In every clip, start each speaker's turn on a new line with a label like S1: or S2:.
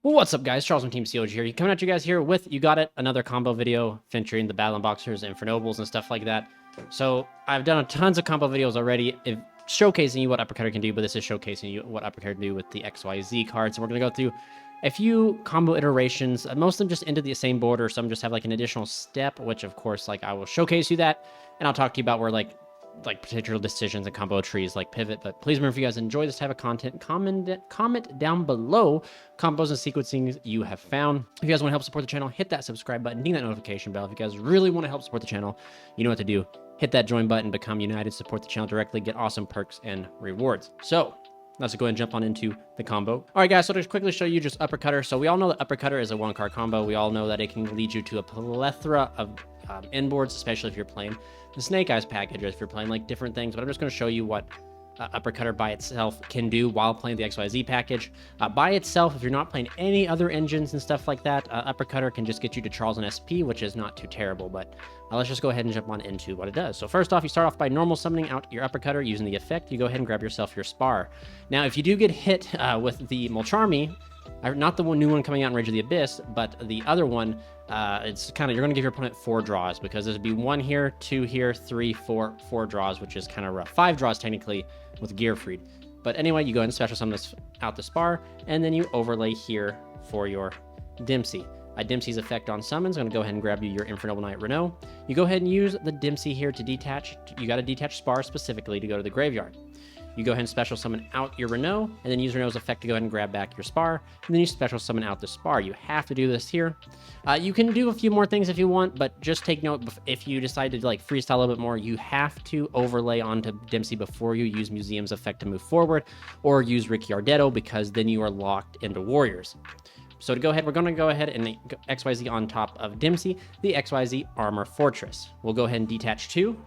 S1: What's up, guys? Charles from Team COG here. Coming at you guys here with You Got It, another combo video featuring the Battle Unboxers, Infernobles, and stuff like that. So I've done tons of combo videos already, showcasing you what Uppercutter can do, but this is showcasing you what Uppercutter can do with the XYZ cards. And we're going to go through a few combo iterations. Most of them just ended the same board, or some just have like an additional step, which of course, like I will showcase you that, and I'll talk to you about where like particular decisions and combo trees like pivot. But please remember, if you guys enjoy this type of content, comment down below combos and sequencing you have found. If you guys want to help support the channel, hit that subscribe button, ding that notification bell. If you guys really want to help support the channel, you know what to do. Hit that join button, become united, support the channel directly, get awesome perks and rewards. So let's go ahead and jump on into the combo. All right, guys, so to quickly show you just Uppercutter. So we all know that Uppercutter is a one-card combo. We all know that it can lead you to a plethora of end boards, especially if you're playing the Snake Eyes package, or if you're playing like different things. But I'm just going to show you what Uppercutter by itself can do while playing the XYZ package. By itself, if you're not playing any other engines and stuff like that, Uppercutter can just get you to Charles and SP, which is not too terrible. But let's just go ahead and jump on into what it does. So first off, you start off by normal summoning out your Uppercutter using the effect. You go ahead and grab yourself your Spar. Now, if you do get hit with the Molcharmy, not the new one coming out in Rage of the Abyss, but the other one, it's kind of, you're going to give your opponent 4 draws, because there'd be 1 here, 2 here, 3, 4 draws, which is kind of rough. 5 draws technically with Gear Freed. But anyway, you go ahead and special summon this out the Spar, and then you overlay here for your Dempsey. Dempsey's effect on summons, I'm going to go ahead and grab you your Infernoble Knight Renault. You go ahead and use the Dempsey here to detach. You got to detach Spar specifically to go to the graveyard. You go ahead and special summon out your Renault, and then use Renault's effect to go ahead and grab back your Spar, and then you special summon out the Spar. You have to do this here. You can do a few more things if you want, but just take note, if you decide to like freestyle a little bit more, you have to overlay onto Dempsey before you use Museum's effect to move forward, or use Ricky Ardetto, because then you are locked into Warriors. So to go ahead, we're going to go ahead and XYZ on top of Dempsey, the XYZ Armor Fortress. We'll go ahead and detach 2.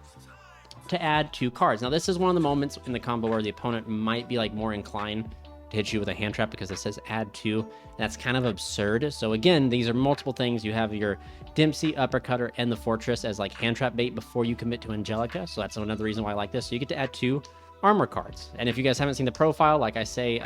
S1: To add 2 cards. Now, this is one of the moments in the combo where the opponent might be like more inclined to hit you with a hand trap, because it says add 2. That's kind of absurd. So again, these are multiple things. You have your Dempsey, Uppercutter, and the Fortress as like hand trap bait before you commit to Angelica. So that's another reason why I like this. So you get to add 2 armor cards. And if you guys haven't seen the profile, like I say,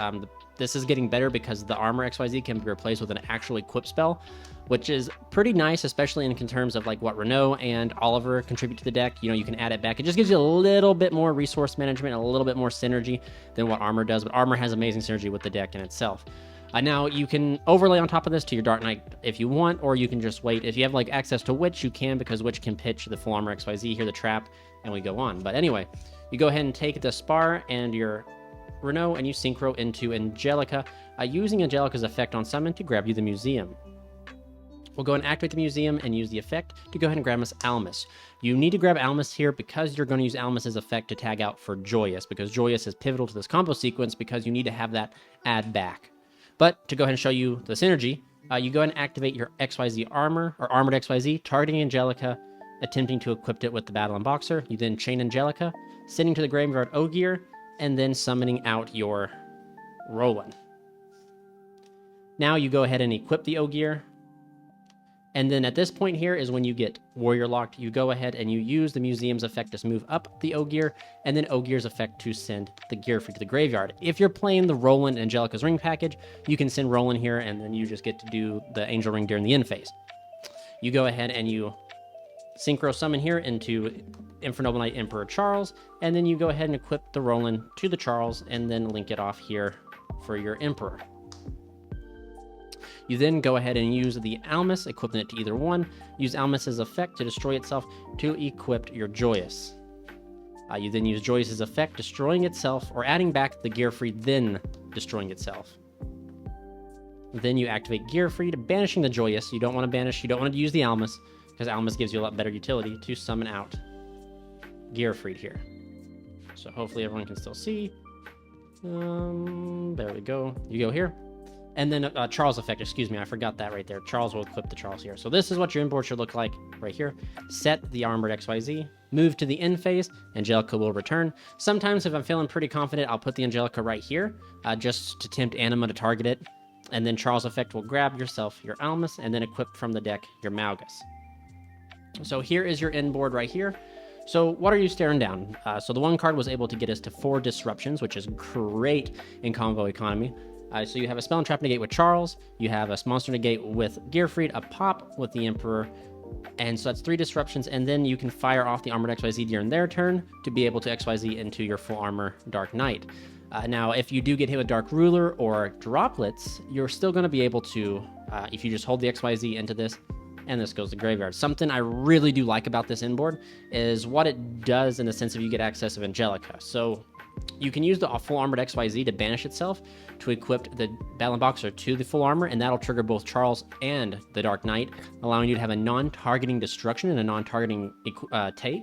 S1: this is getting better because the armor XYZ can be replaced with an actual equip spell, which is pretty nice, especially in terms of like what Renault and Oliver contribute to the deck. You know, you can add it back. It just gives you a little bit more resource management, a little bit more synergy than what armor does, but armor has amazing synergy with the deck in itself. Now, you can overlay on top of this to your Dark Knight if you want, or you can just wait. If you have like access to Witch, you can, because Witch can pitch the full armor XYZ here, the trap, and we go on. But anyway, you go ahead and take the Spar and your Renault, and you synchro into Angelica, using Angelica's effect on summon to grab you the Museum. We'll go and activate the Museum and use the effect to go ahead and grab us Almus. You need to grab Almus here because you're going to use Almus's effect to tag out for Joyous, because Joyous is pivotal to this combo sequence, because you need to have that add back. But to go ahead and show you the synergy, you go ahead and activate your XYZ armor, or armored XYZ, targeting Angelica, attempting to equip it with the Battle Unboxer. You then chain Angelica, sending to the graveyard Ogier, and then summoning out your Roland. Now you go ahead and equip the Ogier. And then at this point here is when you get Warrior locked. You go ahead and you use the Museum's effect to move up the Ogier, and then Ogier's effect to send the Gear Freed to the graveyard. If you're playing the Roland Angelica's Ring package, you can send Roland here, and then you just get to do the Angel Ring during the end phase. You go ahead and you synchro summon here into Infernoble Knight Emperor Charles, and then you go ahead and equip the Roland to the Charles, and then link it off here for your Emperor. You then go ahead and use the Almus, equipping it to either one. Use Almus's effect to destroy itself to equip your Joyous. You then use Joyous's effect, destroying itself, or adding back the Gear Freed, then destroying itself. Then you activate Gear Freed, banishing the Joyous. You don't want to banish, you don't want to use the Almus, because Almus gives you a lot better utility to summon out Gear Freed here. So hopefully everyone can still see. There we go. You go here. And then Charles effect, excuse me, I forgot that right there. Charles will equip the Charles here. So this is what your inboard should look like right here. Set the armored XYZ, move to the end phase, Angelica will return. Sometimes if I'm feeling pretty confident, I'll put the Angelica right here, just to tempt Anima to target it. And then Charles effect will grab yourself your Almus, and then equip from the deck your Malgus. So here is your end board right here. So what are you staring down? So the one card was able to get us to 4 disruptions, which is great in combo economy. So you have a spell and trap negate with Charles. You have a monster negate with Gearfried, a pop with the Emperor. And so that's 3 disruptions. And then you can fire off the Armored XYZ during their turn to be able to XYZ into your full armor Dark Knight. Now, if you do get hit with Dark Ruler or Droplets, you're still going to be able to, if you just hold the XYZ into this, and this goes to graveyard. Something I really do like about this inboard is what it does in the sense of you get access of Angelica. So you can use the full armored XYZ to banish itself to equip the Battle Boxer to the full armor, and that'll trigger both Charles and the Dark Knight, allowing you to have a non-targeting destruction and a non-targeting take,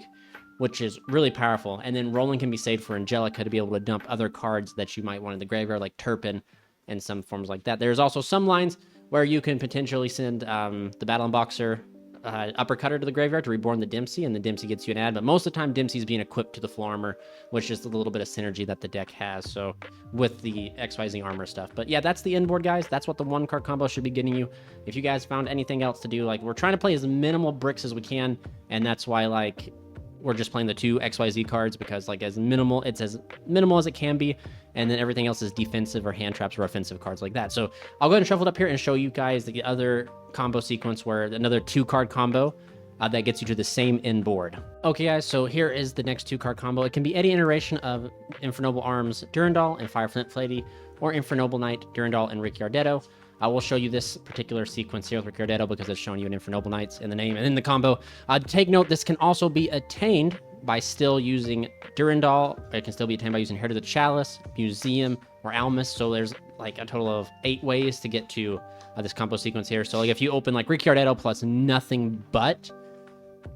S1: which is really powerful. And then rolling can be saved for Angelica to be able to dump other cards that you might want in the graveyard, like Turpin and some forms like that. There's also some lines where you can potentially send the Battle Boxer Uppercutter to the graveyard to reborn the Dempsey, and the Dempsey gets you an ad. But most of the time, Dempsey's being equipped to the full armor, which is a little bit of synergy that the deck has. So with the XYZ armor stuff. But yeah, that's the inboard, guys. That's what the 1-card combo should be getting you. If you guys found anything else to do, like, we're trying to play as minimal bricks as we can, and that's why, like, we're just playing the 2 XYZ cards, because, like, it's as minimal as it can be, and then everything else is defensive or hand traps or offensive cards like that. So I'll go ahead and shuffle it up here and show you guys the other combo sequence, where another 2-card combo that gets you to the same end board. Okay, guys, so here is the next 2-card combo. It can be any iteration of Infernoble Arms Durandal and Fire Flint Flady, or Infernoble Knight Durandal and Ricciardetto. I will show you this particular sequence here with Ricciardetto because it's showing you an Infernoble Knights in the name and in the combo. Take note, this can also be attained by still using Durandal. It can still be attained by using Heritage of the Chalice, Museum, or Almus. So there's like a total of 8 ways to get to this combo sequence here. So like if you open like Ricciardetto plus nothing but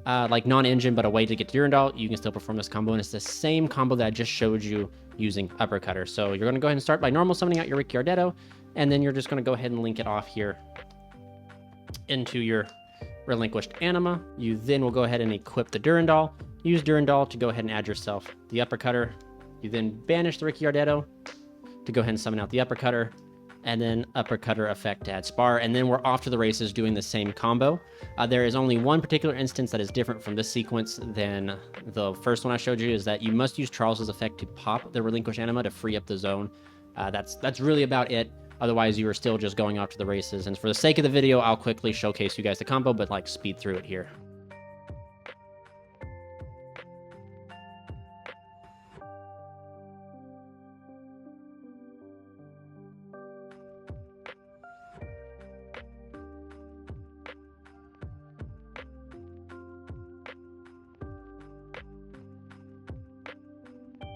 S1: like non-engine, but a way to get to Durandal, you can still perform this combo, and it's the same combo that I just showed you using Uppercutter. So you're going to go ahead and start by normal summoning out your Ricciardetto, and then you're just going to go ahead and link it off here into your Relinquished Anima. You then will go ahead and equip the Durandal. Use Durandal to go ahead and add yourself the Uppercutter. You then banish the Ricciardetto to go ahead and summon out the Uppercutter, and then Uppercutter effect to add Spar, and then we're off to the races doing the same combo. There is only one particular instance that is different from this sequence than the first one I showed you, is that you must use Charles's effect to pop the Relinquished Anima to free up the zone. That's really about it. Otherwise, you are still just going off to the races. And for the sake of the video, I'll quickly showcase you guys the combo, but like speed through it here.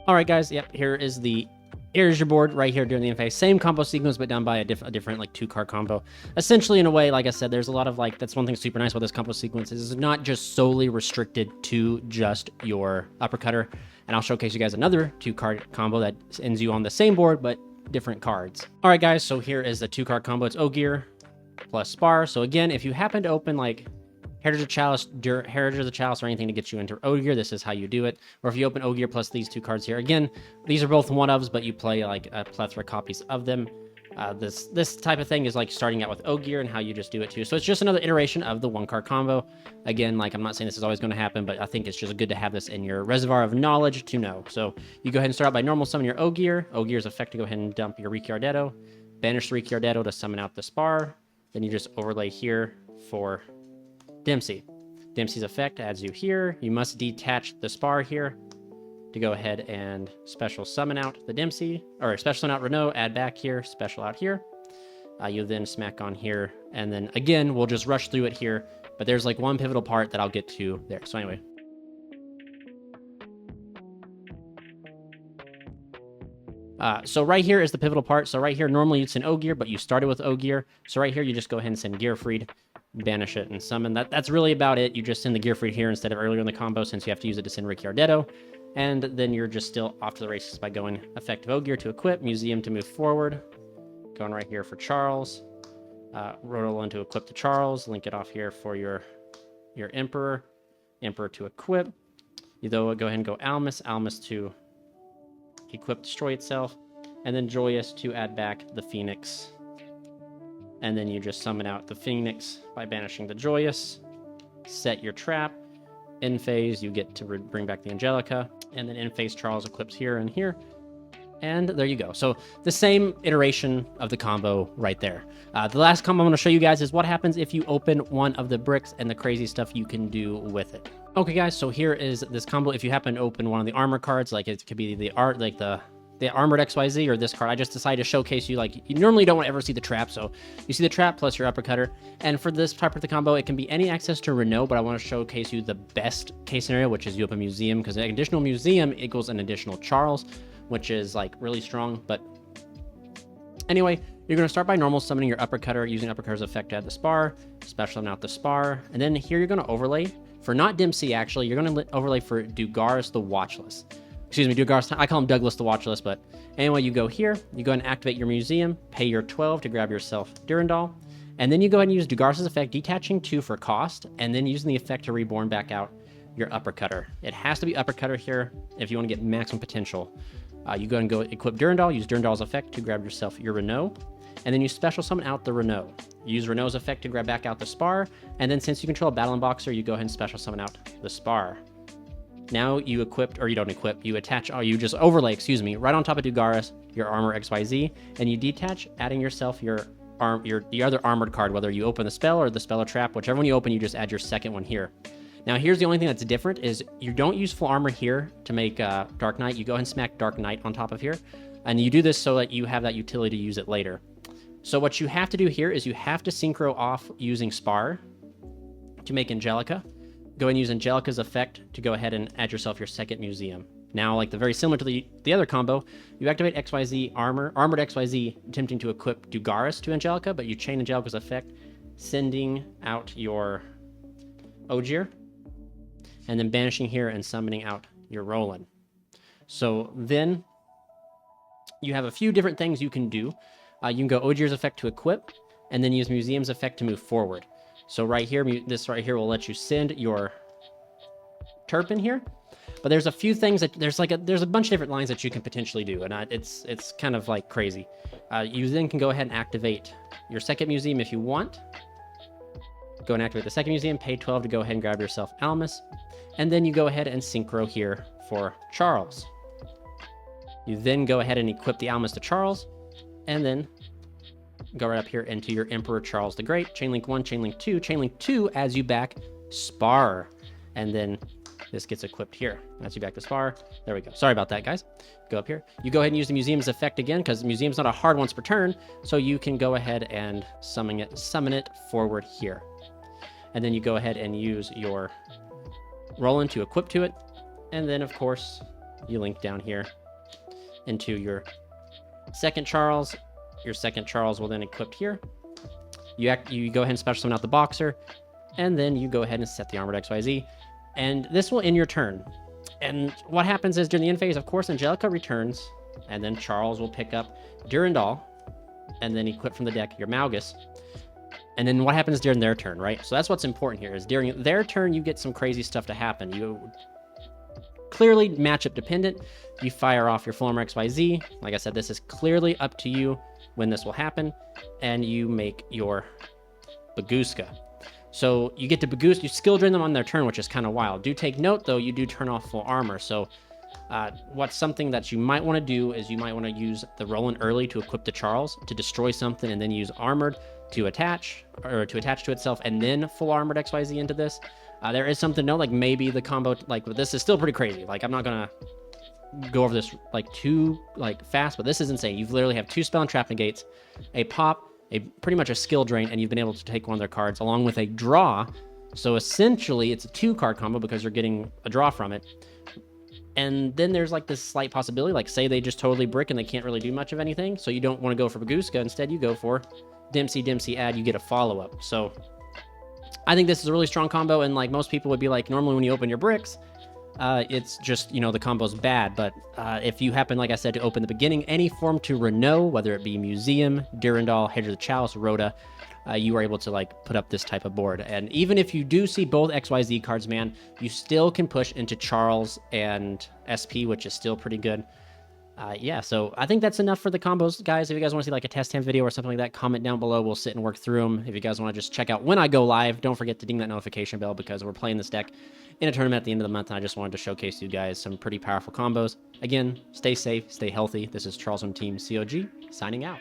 S1: All right, guys. Yep, here's your board right here during the Infin. Same combo sequence, but done by a different like 2-card combo. Essentially, in a way, like I said, there's a lot of like, that's one thing super nice about this combo sequence is it's not just solely restricted to just your Uppercutter. And I'll showcase you guys another 2-card combo that ends you on the same board, but different cards. All right, guys. So here is the 2-card combo. It's Ogier plus Spar. So again, if you happen to open like Heritage of the Chalice or anything to get you into Ogier, this is how you do it. Or if you open Ogier plus these 2 cards here, again, these are both one-ofs, but you play like a plethora of copies of them. This type of thing is like starting out with Ogier and how you just do it too. So it's just another iteration of the 1-card combo. Again, like I'm not saying this is always going to happen, but I think it's just good to have this in your reservoir of knowledge to know. So you go ahead and start out by normal summon your Ogier. Ogier's effect to go ahead and dump your Ricciardetto. Banish the Ricciardetto to summon out the Spar. Then you just overlay here for Dempsey. Dempsey's effect adds you here. You must detach the Spar here to go ahead and special summon out the Dempsey, or special summon out Renault, add back here, special out here. You then smack on here, and then again, we'll just rush through it here, but there's like one pivotal part that I'll get to there. So anyway. So right here is the pivotal part. So right here, normally you'd send Ogier, but you started with Ogier. So right here, you just go ahead and send Gearfried, banish it, and summon. That's really about it. You just send the Gearfried here instead of earlier in the combo, since you have to use it to send Ricciardetto. And then you're just still off to the races by going effective Ogier to equip, Museum to move forward, going right here for Charles, Rhodolon to equip to Charles, link it off here for your Emperor, Emperor to equip. You though go ahead and go Almus, Almus to equip, destroy itself, and then Joyous to add back the Phoenix. And then you just summon out the Phoenix by banishing the Joyous, set your trap. In phase, you get to bring back the Angelica, and then in phase, Charles equips here and here. And there you go. So the same iteration of the combo right there. The last combo I'm going to show you guys is what happens if you open one of the bricks and the crazy stuff you can do with it. Okay, guys, so here is this combo. If you happen to open one of the armor cards, like it could be the art, like the armored XYZ or this card, I just decided to showcase you, like, you normally don't ever see the trap, so you see the trap plus your uppercutter. And for this type of the combo, it can be any access to Renault, but I want to showcase you the best case scenario, which is you open Museum, because an additional Museum equals an additional Charles, which is like really strong. But anyway, you're going to start by normal summoning your uppercutter, using uppercutter's effect to add the spar, special summon out the spar, and then here you're going to overlay for not Dempsey, actually, you're going to overlay for Dugaris the Watchless. Excuse me, Dugaris, I call him Douglas the Watchless, but anyway, you go here, you go and activate your Museum, pay your 12 to grab yourself Durandal, and then you go ahead and use Dugaris' effect, detaching 2 for cost, and then using the effect to reborn back out your uppercutter. It has to be uppercutter here if you want to get maximum potential. You go and go equip Durandal, use Durandal's effect to grab yourself your Renault, and then you special summon out the Renault. Use Renault's effect to grab back out the Spar, and then since you control a Battle Boxer, you go ahead and special summon out the Spar. Now you equipped, or you don't equip, you attach, or you just overlay, excuse me, right on top of Dugaris, your armor XYZ, and you detach, adding yourself your other armored card, whether you open the spell or the spell or trap, whichever one you open, you just add your second one here. Now here's the only thing that's different is you don't use full armor here to make Dark Knight. You go ahead and smack Dark Knight on top of here, and you do this so that you have that utility to use it later. So what you have to do here is you have to synchro off using Spar to make Angelica. Go ahead and use Angelica's effect to go ahead and add yourself your second Museum. Now, like very similar to the other combo, you activate XYZ armored XYZ, attempting to equip Dugaris to Angelica, but you chain Angelica's effect, sending out your Ogier, and then banishing here and summoning out your Roland. So then you have a few different things you can do. You can go Ogier's effect to equip, and then use Museum's effect to move forward. So right here, this right here will let you send your Turpin here. But there's a few things that there's a bunch of different lines that you can potentially do, and it's kind of like crazy. You then can go ahead and activate your second Museum if you want. Go and activate the second Museum, pay 12 to go ahead and grab yourself Almus, and then you go ahead and synchro here for Charles. You then go ahead and equip the Almus to Charles, and then go right up here into your Emperor Charles the Great. Chainlink 1, Chainlink 2. Chainlink 2 adds you back Spar. And then this gets equipped here. Adds you back to Spar. There we go. Sorry about that, guys. Go up here. You go ahead and use the Museum's effect again, because Museum's not a hard once per turn, so you can go ahead and summon it forward here. And then you go ahead and use your Roland to equip to it. And then, of course, you link down here into your second Charles. Your second Charles will then equip here. You go ahead and special summon out the Boxer, and then you go ahead and set the Armored XYZ, and this will end your turn. And what happens is during the end phase, of course, Angelica returns, and then Charles will pick up Durandal, and then equip from the deck your Malgus. And then what happens during their turn, right? So that's what's important here, is during their turn, you get some crazy stuff to happen. You clearly matchup dependent. You fire off your full armor XYZ. Like I said, this is clearly up to you when this will happen, and you make your Baguska. So you get to Baguska, you skill drain them on their turn, which is kind of wild. Do take note, though, you do turn off full armor. So what's something that you might want to do is you might want to use the Roland early to equip the Charles to destroy something, and then use Armored to attach, or to attach to itself, and then full Armored XYZ into this. There is something to know, like maybe the combo, like this is still pretty crazy. Like I'm not gonna go over this like too fast, but this is insane. You literally have 2 spell and trap negates, a pop, pretty much a skill drain, and you've been able to take one of their cards along with a draw. So essentially it's a 2-card combo because you're getting a draw from it. And then there's like this slight possibility, like say they just totally brick and they can't really do much of anything, so you don't want to go for Baguska. Instead you go for Dempsey add, you get a follow-up. So I think this is a really strong combo, and like most people would be like, normally when you open your bricks, it's just, you know, the combo's bad. But if you happen, like I said, to open the beginning, any form to Renault, whether it be Museum, Durandal, Hedge of the Chalice, Rhoda, you are able to like put up this type of board. And even if you do see both XYZ cards, man, you still can push into Charles and SP, which is still pretty good. Yeah, so I think that's enough for the combos, guys. If you guys want to see like a test hand video or something like that, comment down below. We'll sit and work through them. If you guys want to just check out when I go live, don't forget to ding that notification bell because we're playing this deck in a tournament at the end of the month, and I just wanted to showcase you guys some pretty powerful combos. Again, stay safe, stay healthy. This is Charles from Team COG, signing out.